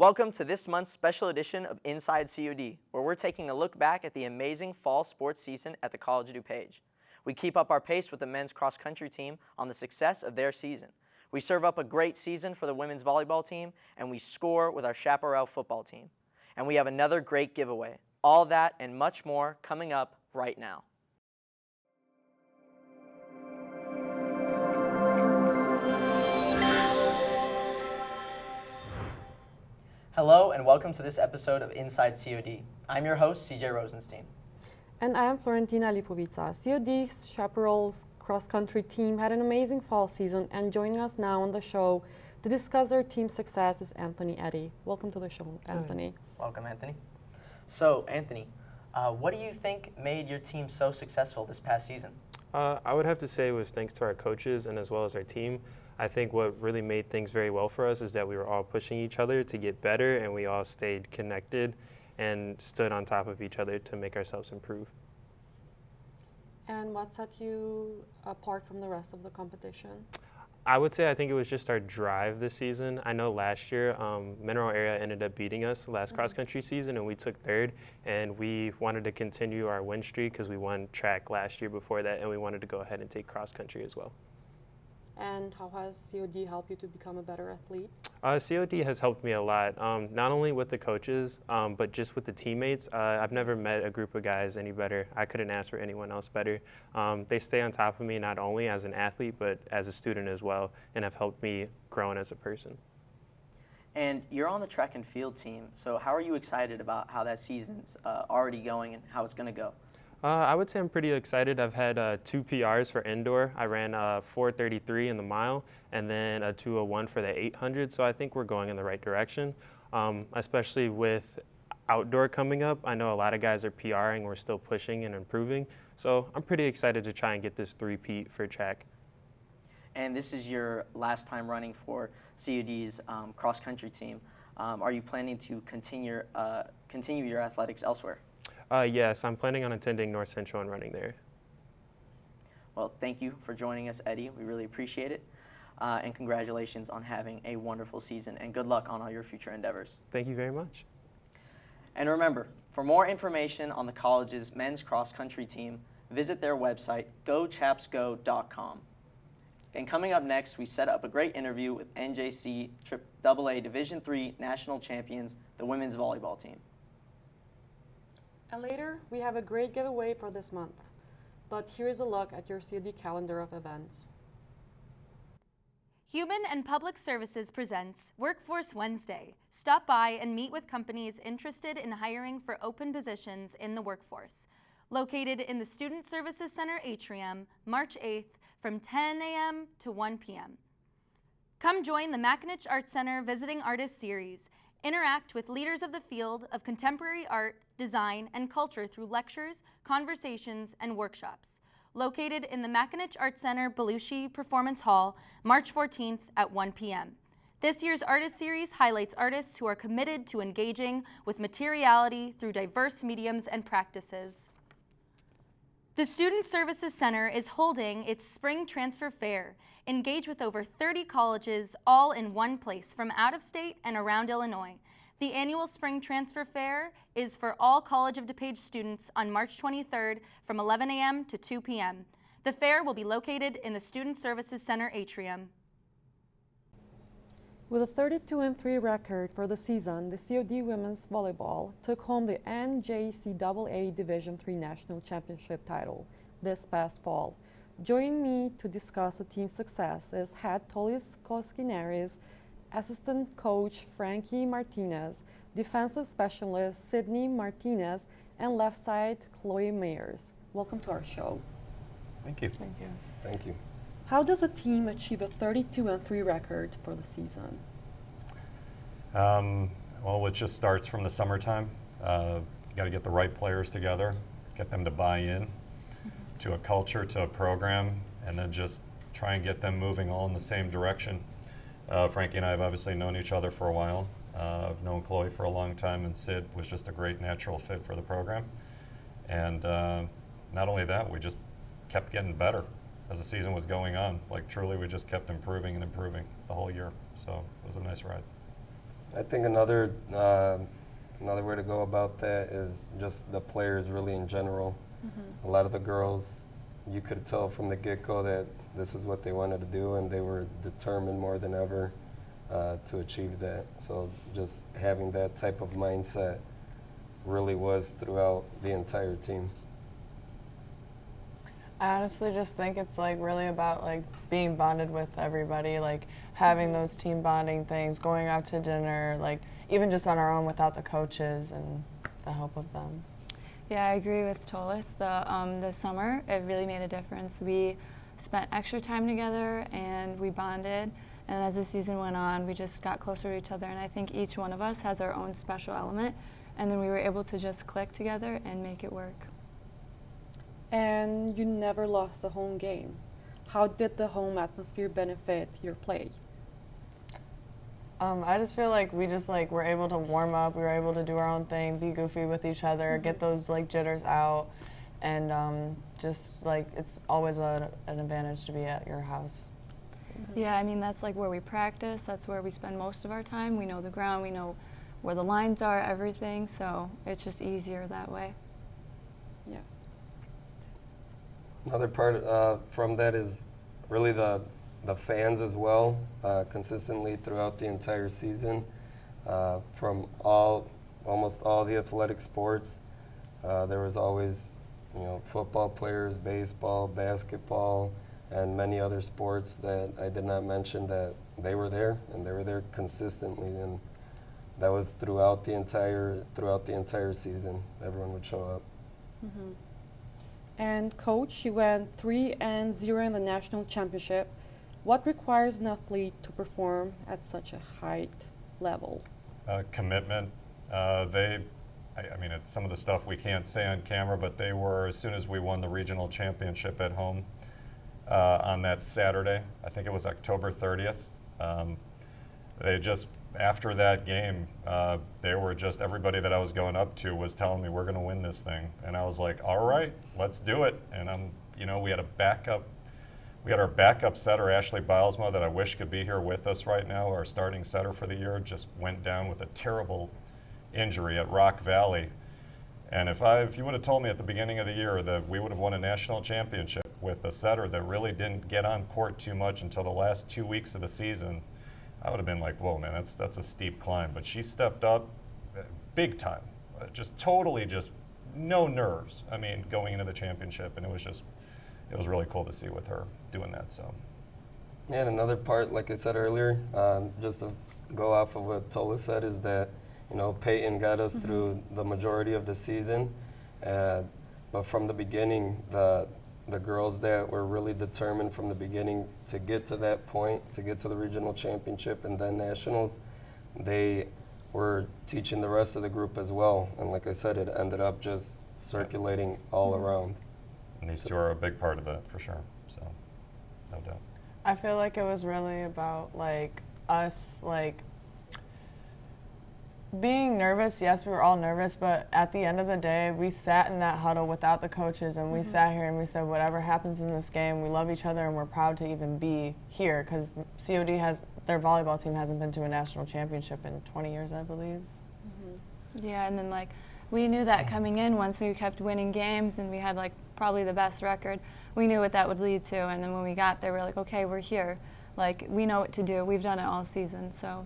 Welcome to this month's special edition of Inside COD, where we're taking a look back at the amazing fall sports season at the College of DuPage. We keep up our pace with the men's cross-country team on the success of their season. We serve up a great season for the women's volleyball team, and we score with our Chaparral football team. And we have another great giveaway. All that and much more coming up right now. Hello and welcome to this episode of Inside COD. I'm your host, CJ Rosenstein. And I am Florentina Lipovica. COD's Chaparral's cross-country team had an amazing fall season, and joining us now on the show to discuss their team's success is Anthony Eddy. Welcome to the show, Anthony. Welcome, Anthony. So, Anthony, what do you think made your team so successful this past season? I would have to say it was thanks to our coaches and as well as our team. I think what really made things very well for us is that we were all pushing each other to get better, and we all stayed connected and stood on top of each other to make ourselves improve. And what set you apart from the rest of the competition? I would say I think it was just our drive this season. I know last year Mineral Area ended up beating us last cross-country season, and we took third, and we wanted to continue our win streak because we won track last year before that, and we wanted to go ahead and take cross-country as well. And how has COD helped you to become a better athlete? COD has helped me a lot, not only with the coaches, but just with the teammates. I've never met a group of guys any better. I couldn't ask for anyone else better. They stay on top of me not only as an athlete, but as a student as well, and have helped me growing as a person. And you're on the track and field team, so how are you excited about how that season's already going and how it's going to go? I would say I'm pretty excited. I've had 2 PRs for indoor. I ran 4:33 in the mile and then a 2:01 for the 800, so I think we're going in the right direction, especially with outdoor coming up. I know a lot of guys are PRing. We're still pushing and improving, so I'm pretty excited to try and get this 3-peat for track. And this is your last time running for COD's cross-country team. Are you planning to continue your athletics elsewhere? Yes, I'm planning on attending North Central and running there. Well, thank you for joining us, Eddie. We really appreciate it. And congratulations on having a wonderful season, and good luck on all your future endeavors. Thank you very much. And remember, for more information on the college's men's cross-country team, visit their website, gochapsgo.com. And coming up next, we set up a great interview with NJCAA Division III national champions, the women's volleyball team. And later, we have a great giveaway for this month. But here's a look at your COD calendar of events. Human and Public Services presents Workforce Wednesday. Stop by and meet with companies interested in hiring for open positions in the workforce. Located in the Student Services Center atrium, March 8th from 10 a.m. to 1 p.m. Come join the Mackinac Art Center Visiting Artist Series. Interact with leaders of the field of contemporary art, design, and culture through lectures, conversations, and workshops. Located in the Mackinac Art Center Belushi Performance Hall, March 14th at 1 p.m. This year's Artist Series highlights artists who are committed to engaging with materiality through diverse mediums and practices. The Student Services Center is holding its Spring Transfer Fair. Engage with over 30 colleges all in one place from out of state and around Illinois. The annual Spring Transfer Fair is for all College of DuPage students on March 23rd from 11 a.m. to 2 p.m. The fair will be located in the Student Services Center atrium. With a 32-3 record for the season, the COD women's volleyball took home the NJCAA Division III National Championship title this past fall. Joining me to discuss the team's success is head Tolis Koskineris, assistant coach Frankie Martinez, defensive specialist Sydney Martinez, and left side Chloe Mayers. Welcome to our show. Thank you. Thank you. Thank you. How does a team achieve a 32-3 record for the season? Well, it just starts from the summertime. You got to get the right players together, get them to buy in to a culture, to a program, and then just try and get them moving all in the same direction. Frankie and I have obviously known each other for a while. I've known Chloe for a long time, and Sid was just a great natural fit for the program. And not only that, we just kept getting better as the season was going on. Like truly, we just kept improving and improving the whole year. So it was a nice ride. I think another way to go about that is just the players really in general. A lot of the girls, you could tell from the get-go that this is what they wanted to do, and they were determined more than ever to achieve that. So just having that type of mindset really was throughout the entire team. I honestly just think it's like really about like being bonded with everybody, like having those team bonding things, going out to dinner, like even just on our own without the coaches and the help of them. Yeah, I agree with Tolis. The summer, it really made a difference. We spent extra time together and we bonded. And as the season went on, we just got closer to each other. And I think each one of us has our own special element. And then we were able to just click together and make it work. And you never lost a home game. How did the home atmosphere benefit your play? I just feel like we just like were able to warm up. We were able to do our own thing, be goofy with each other, get those like jitters out, and just like it's always an advantage to be at your house. Yeah, I mean, that's like where we practice. That's where we spend most of our time. We know the ground. We know where the lines are, everything. So it's just easier that way. Yeah. Another part from that is really the fans as well, consistently throughout the entire season, from almost all the athletic sports. There was always, football players, baseball, basketball, and many other sports that I did not mention that they were there, and they were there consistently, and that was throughout the entire season. Everyone would show up. And coach, you went 3-0 in the national championship. What requires an athlete to perform at such a high level? Commitment. I mean, it's some of the stuff we can't say on camera, but they were, as soon as we won the regional championship at home on that Saturday, I think it was October 30th, they just, after that game, they were just, everybody that I was going up to was telling me, we're going to win this thing. And I was like, all right, let's do it. And we had our backup setter, Ashley Bilesma, that I wish could be here with us right now. Our starting setter for the year just went down with a terrible injury at Rock Valley. And if you would have told me at the beginning of the year that we would have won a national championship with a setter that really didn't get on court too much until the last 2 weeks of the season, I would have been like, whoa, man, that's a steep climb. But she stepped up big time, just totally just no nerves. I mean, going into the championship, and it was really cool to see with her doing that. So. And another part, like I said earlier, just to go off of what Tola said, is that Peyton got us through the majority of the season, but from the beginning, the girls that were really determined from the beginning to get to that point, to get to the regional championship and then nationals, they were teaching the rest of the group as well. And like I said, it ended up just circulating all around. And these two are a big part of that, for sure. So, no doubt. I feel like it was really about like us like being nervous. Yes, we were all nervous, but at the end of the day, we sat in that huddle without the coaches, and we sat here and we said, whatever happens in this game, we love each other and we're proud to even be here, because COD their volleyball team hasn't been to a national championship in 20 years, I believe. Yeah, and then like we knew that coming in, once we kept winning games and we had like probably the best record, we knew what that would lead to. And then when we got there, we're like, okay, we're here. Like, we know what to do. We've done it all season, so.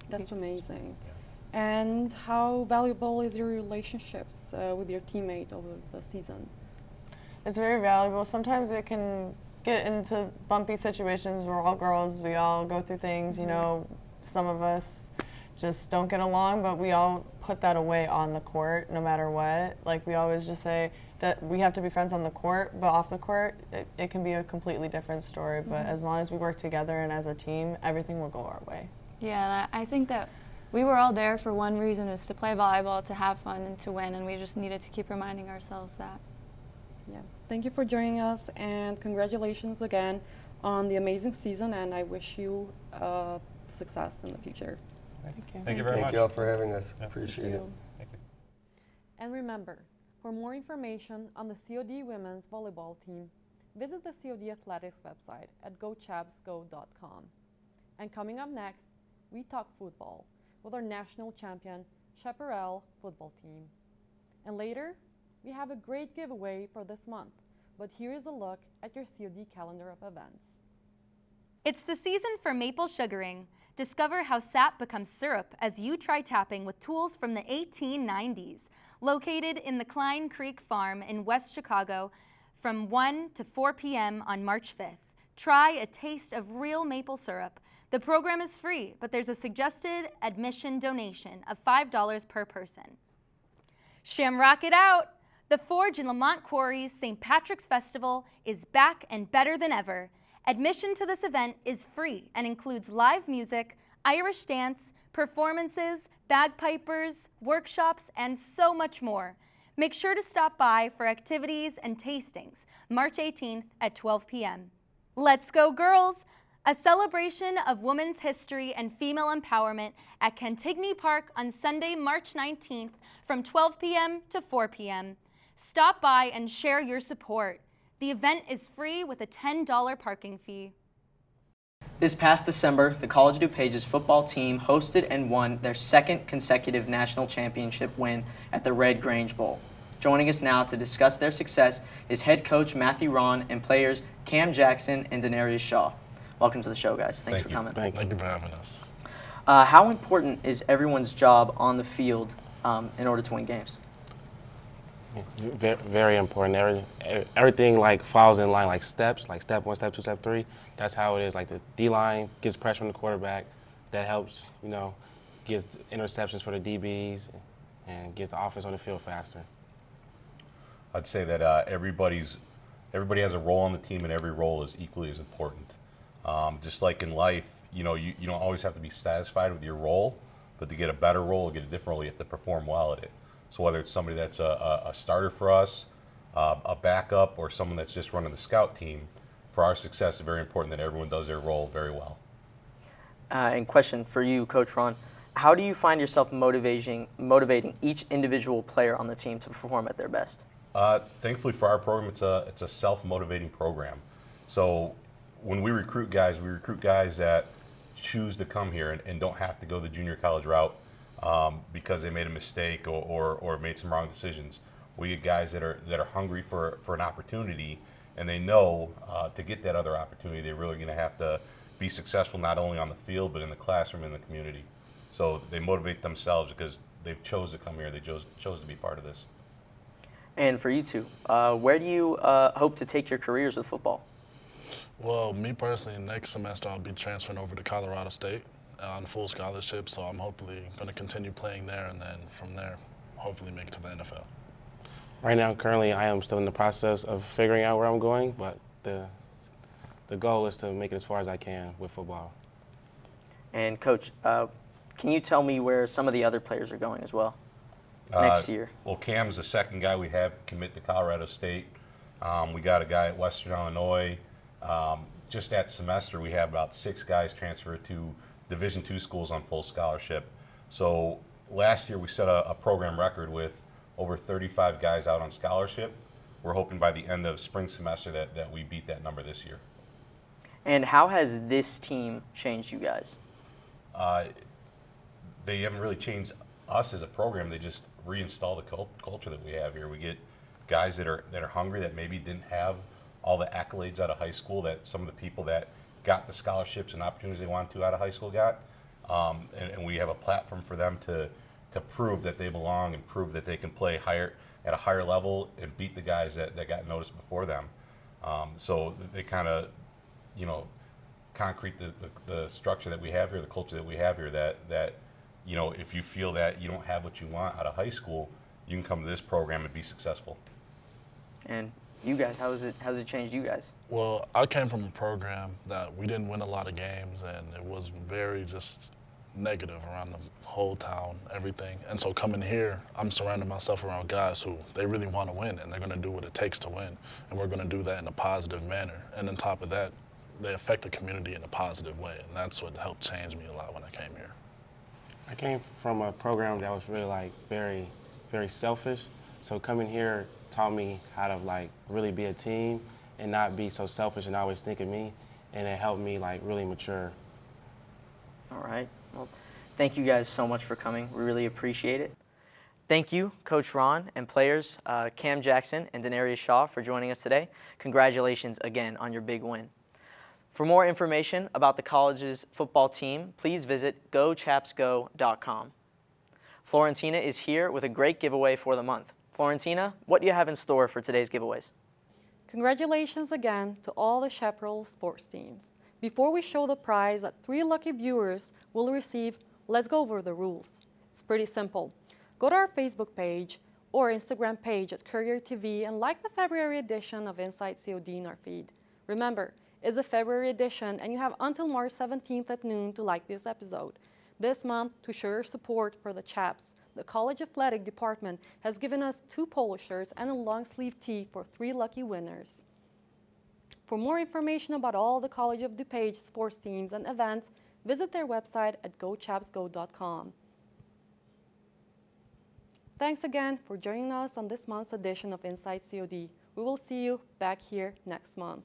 That's amazing. And how valuable is your relationships with your teammate over the season? It's very valuable. Sometimes it can get into bumpy situations. We're all girls. We all go through things, some of us just don't get along, but we all put that away on the court no matter what. Like, we always just say that we have to be friends on the court, but off the court, it can be a completely different story. But as long as we work together and as a team, everything will go our way. Yeah, and I think that we were all there for one reason, is to play volleyball, to have fun, and to win, and we just needed to keep reminding ourselves that. Yeah. Thank you for joining us, and congratulations again on the amazing season, and I wish you success in the future. Thank you. Thank you very much. Thank you all for having us. Yeah. Appreciate it. Thank you. And remember, for more information on the COD women's volleyball team, visit the COD Athletics website at gochabsgo.com. And coming up next, we talk football with our national champion Chaparral football team. And later, we have a great giveaway for this month, but here is a look at your COD calendar of events. It's the season for maple sugaring. Discover how sap becomes syrup as you try tapping with tools from the 1890s. Located in the Klein Creek Farm in West Chicago from 1 to 4 p.m. on March 5th. Try a taste of real maple syrup. The program is free, but there's a suggested admission donation of $5 per person. Shamrock it out! The Forge in Lamont Quarry's St. Patrick's Festival is back and better than ever. Admission to this event is free and includes live music, Irish dance, performances, bagpipers, workshops, and so much more. Make sure to stop by for activities and tastings, March 18th at 12 p.m. Let's go girls! A celebration of women's history and female empowerment at Cantigny Park on Sunday, March 19th from 12 p.m. to 4 p.m. Stop by and share your support. The event is free with a $10 parking fee. This past December, the College of DuPage's football team hosted and won their second consecutive national championship win at the Red Grange Bowl. Joining us now to discuss their success is head coach Matthew Ron and players Cam Jackson and Denarius Shaw. Welcome to the show, guys. Thanks for coming. Thank you for having us. How important is everyone's job on the field in order to win games? Very important. Everything like follows in line, like steps, like step 1, step 2, step 3. That's how it is. Like the D-line gets pressure on the quarterback. That helps, gets interceptions for the DBs and gets the offense on the field faster. I'd say that everybody has a role on the team, and every role is equally as important. Just like in life, you don't always have to be satisfied with your role, but to get a better role, or get a different role, you have to perform well at it. So whether it's somebody that's a starter for us, a backup, or someone that's just running the scout team, for our success, it's very important that everyone does their role very well. And question for you, Coach Ron. How do you find yourself motivating each individual player on the team to perform at their best? Thankfully for our program, it's a self-motivating program. So when we recruit guys that choose to come here and don't have to go the junior college route because they made a mistake or made some wrong decisions. We get guys that are hungry for an opportunity, and they know to get that other opportunity, they're really going to have to be successful not only on the field but in the classroom and the community. So they motivate themselves because they've chose to come here. They chose to be part of this. And for you two, where do you hope to take your careers with football? Well, me personally, next semester I'll be transferring over to Colorado State on full scholarship, so I'm hopefully going to continue playing there, and then from there, hopefully make it to the NFL. Right now, currently, I am still in the process of figuring out where I'm going, but the goal is to make it as far as I can with football. And Coach, can you tell me where some of the other players are going as well next year? Well, Cam's the second guy we have commit to Colorado State. We got a guy at Western Illinois. Just that semester, we have about 6 guys transfer to Division II schools on full scholarship. So last year we set a program record with over 35 guys out on scholarship. We're hoping by the end of spring semester that we beat that number this year. And how has this team changed you guys? They haven't really changed us as a program. They just reinstall the culture that we have here. We get guys that are hungry, that maybe didn't have all the accolades out of high school that some of the people that got the scholarships and opportunities they wanted to out of high school got. And we have a platform for them to prove that they belong and prove that they can play at a higher level and beat the guys that got noticed before them. So they kind of, concrete the structure that we have here, the culture that we have here, that if you feel that you don't have what you want out of high school, you can come to this program and be successful. And you guys, how's it changed you guys? Well, I came from a program that we didn't win a lot of games, and it was very just negative around the whole town, everything. And so coming here, I'm surrounding myself around guys who they really want to win, and they're going to do what it takes to win. And we're going to do that in a positive manner. And on top of that, they affect the community in a positive way. And that's what helped change me a lot when I came here. I came from a program that was really very, very selfish. So coming here taught me how to really be a team and not be so selfish and always think of me. And it helped me really mature. All right. Well, Thank you guys so much for coming. We really appreciate it. Thank you, Coach Ron, and players Cam Jackson and Denarius Shaw for joining us today. Congratulations again on your big win. For more information about the college's football team, please visit gochapsgo.com. Florentina is here with a great giveaway for the month. Florentina, what do you have in store for today's giveaways? Congratulations again to all the Chaparral sports teams. Before we show the prize that 3 lucky viewers will receive, let's go over the rules. It's pretty simple. Go to our Facebook page or Instagram page at Courier TV and like the February edition of Inside COD in our feed. Remember, it's a February edition and you have until March 17th at noon to like this episode. This month, to show your support for the Chaps, the College Athletic Department has given us 2 polo shirts and a long sleeve tee for 3 lucky winners. For more information about all the College of DuPage sports teams and events, visit their website at gochapsgo.com. Thanks again for joining us on this month's edition of Inside COD. We will see you back here next month.